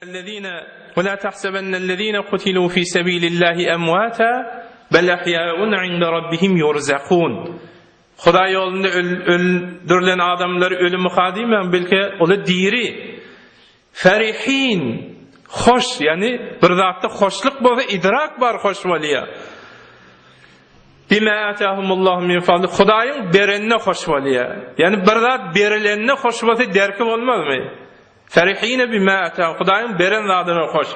الذين ولا تحسبن الذين قتلوا في سبيل الله أمواتا بل أحياء عند ربهم يرزقون. Xuda yolunda öldürülen adamlar ölümü kadimen belki onu diri ferihin hoş, yani bir zatda hoşluk bolsa idrak var hoş valiya. Bima atahumullahu min fadli, Xudaýyň berenine hoş valiya. Yani bir zat berilenine hoş bolsa derki bolmazmy? Ferihine bima atahum, Xudaýyň beren zadyna hoş.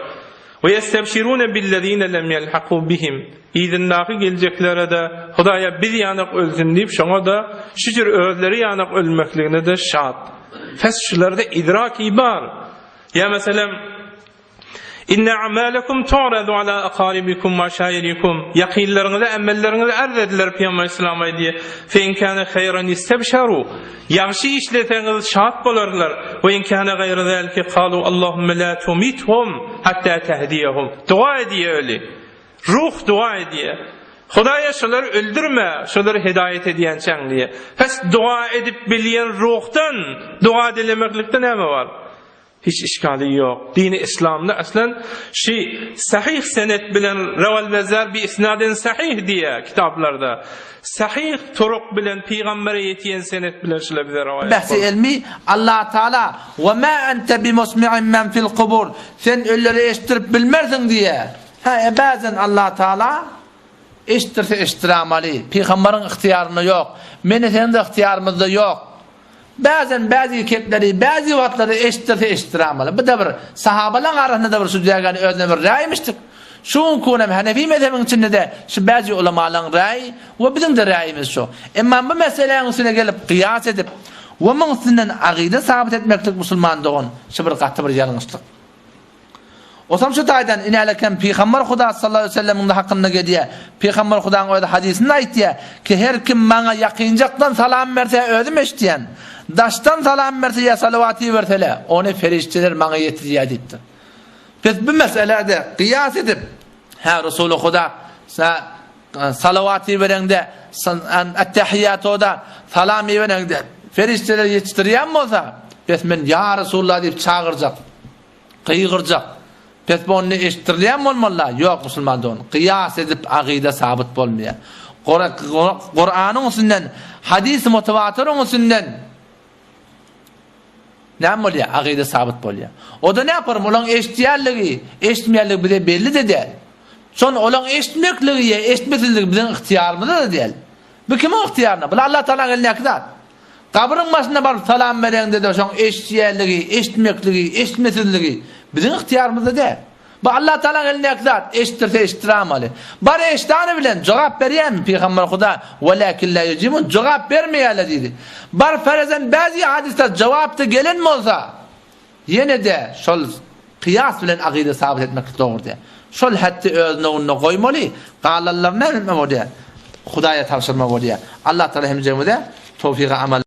Ve yestebşirune billezine lem yelhaqu bihim. İzinnaki geleceklere de Xudaýa bir yanak ölsün diýip şoňa da şüjür özleri yanak ölmekligine de şat. Fes şularda idraki bar. Ya meselem inna amalakum tu'radu ala aqaribikum wa shayrikum. Yaqinleriňize amellerinizi arz ediler Peygamber Islam'a diye. Fe in kana hayran istabsharu. Yaxşı işleteňiz şat bolarlar. Ve in kana gayra zalika qalu Allahumme la tumithum hatta tahdiyahum. Dua ediyor öyle. Ruh dua ediyor. Xudaýa şoları öldürme, şoları hidayet ediyen çaň diye. Pes dua edip bilýän ruhdan dua dilemeklikde näme var? Hiç işgali yok. Dini İslam'da aslen sahih senet bilen Rawal Bazzar bi isnadin sahih diye kitaplarda. Sahih turuk bilen peygambere yetiyen senet bilen şöyle bir rivayet. Bahsi ilmi Allah Teala ve ma ente bimusmi'in men fil kubur. Sen ölleri eştirip bilmersin diye. Bazen Allah Teala eştirse eştiramalı. Peygamberin ihtiyarında yok. Menesenin de ihtiyarımızda yok. Bazen bazı kepleri, bazı vatları eştirse eştiramalı. Bu da bir sahabaların arasında da bir süzüyen özne bir raymıştık. Şun kunem Hanefi mezhebinin içinde de şu bazı ulamaların rayı ve bizim de rayımız şu. Ama bu meselenin üstüne gelip kıyas edip ve bunun üstünden akide sabit etmeklik Müslüman doğun. Şu bir katı bir yanlışlık. Osam şu taydan ineleken Peygamber Huda sallallahu aleyhi ve sellem'in de hakkında gediye. Peygamber Huda'nın o da hadisinde ait diye ki her kim bana yakınacaktan salam verse ödüm eştiyen. Daştan salam verse ya salavati vertele. Onu ferişteler bana yetiriyor deyipti. Biz bu meselede kıyas edip Resulü Huda salavati verende ettehiyyatı da salami verende ferişteler yetiştiriyor mu olsa biz men ya Resulullah deyip çağıracak. Kıygıracak. Petbonni eştirleyen olmalı. Yok Müslüman da onu. Kıyas edip akide sabit olmaya. Kur'an'ın üstünden, hadis-i mutevatir'ın üstünden ne yapmalıya? Akide sabit olmaya. O da ne yaparım? Olan eştiyarlığı, eşitmeyerliği bize belli de değil. Sonra olan eşitmekliği, eşitmesizliği bizim ihtiyarımızda da değil. Bu kimin ihtiyarına? Bu Allah Teala'nın eline kadar. Kabrin başında var salam veren dedi. Sonra eşitmeyerliği, eşitmekliği, eşitmesizliği bizim ihtiyarımızda değil. Bu Allah Teala'nın eline kadar eşittirse eşittiramalı. Bari eşittiğini bilen cevap veriyor mu Peygamber Huda? وَلَكِنْ لَا يُجِبُونَ cevap vermeyeler dedi. Bari ferezen bazı hadisler cevapta gelen mi olsa yine de şol kıyas bilen akide sabit etmek doğru diye. Şol hatta özüne onu koymalı. Kâlallar ne bilmem o diye. Huda'ya tavşırma o diye. Allah Teala hem cemide tevfik-i amel